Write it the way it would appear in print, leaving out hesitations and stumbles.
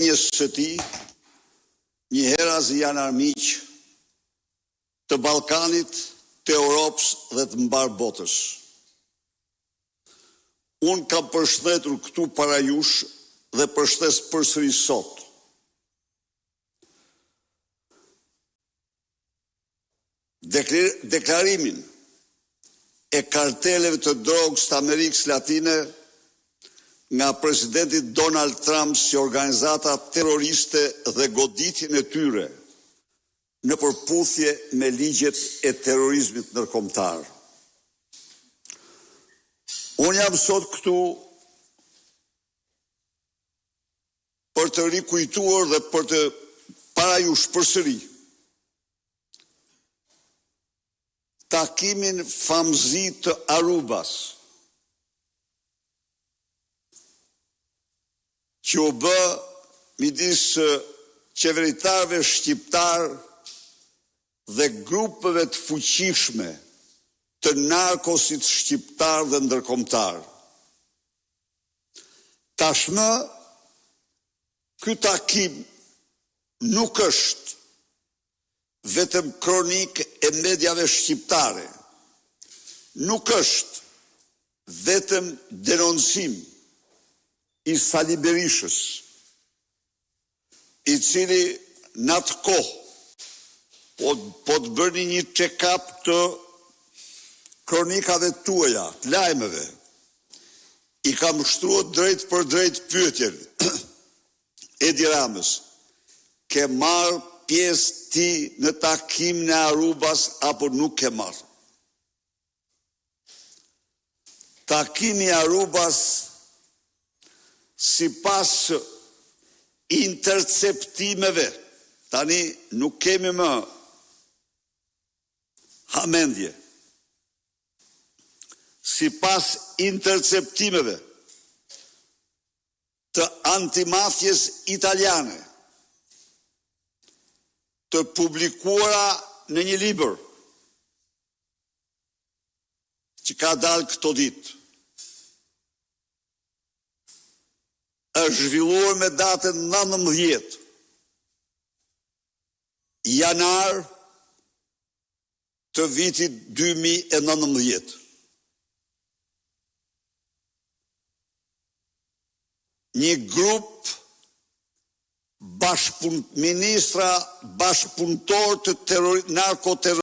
Njës së ti, një heraz janë armiq të Ballkanit, të Europës dhe të mbar botës. Unë kam përshëndetur këtu para jush dhe përshëndes përsëri sot. Deklarimin e karteleve të drogës të Amerikës Latine nga presidenti Donald Trump si organizata terroriste dhe goditjen e tyre në përputhje me ligjet e terrorizmit ndërkombëtar. Unë jam sot këtu për të rikujtuar dhe për të parajush përsëri takimin famëzi të Arubas, që u bë midis qeveritarëve shqiptar dhe grupeve të fuqishme të narkosit shqiptar dhe ndërkombëtar. Tashmë, ky takim nuk është vetëm kronik e mediave shqiptare, nuk është vetëm denoncim i Sali Berishës, i cili në atë kohë po të bërni një check-up të kronikave tuaja, të lajmeve, i ka mështruar drejt për drejt pyetjen Edi Ramës, ke marrë pjesë ti në takimin e Arubas apo nuk ke marrë? Takimi i Arubas sipas interceptimeve, tani nuk kemi më hamendje, sipas interceptimeve të antimafjes italiane, të publikuara në një libër që ka dalë këto ditë, është zhvilluar me datën 19 janar të vitit 2019. Një grup ministra bashkëpunëtor të narkoterrorizmit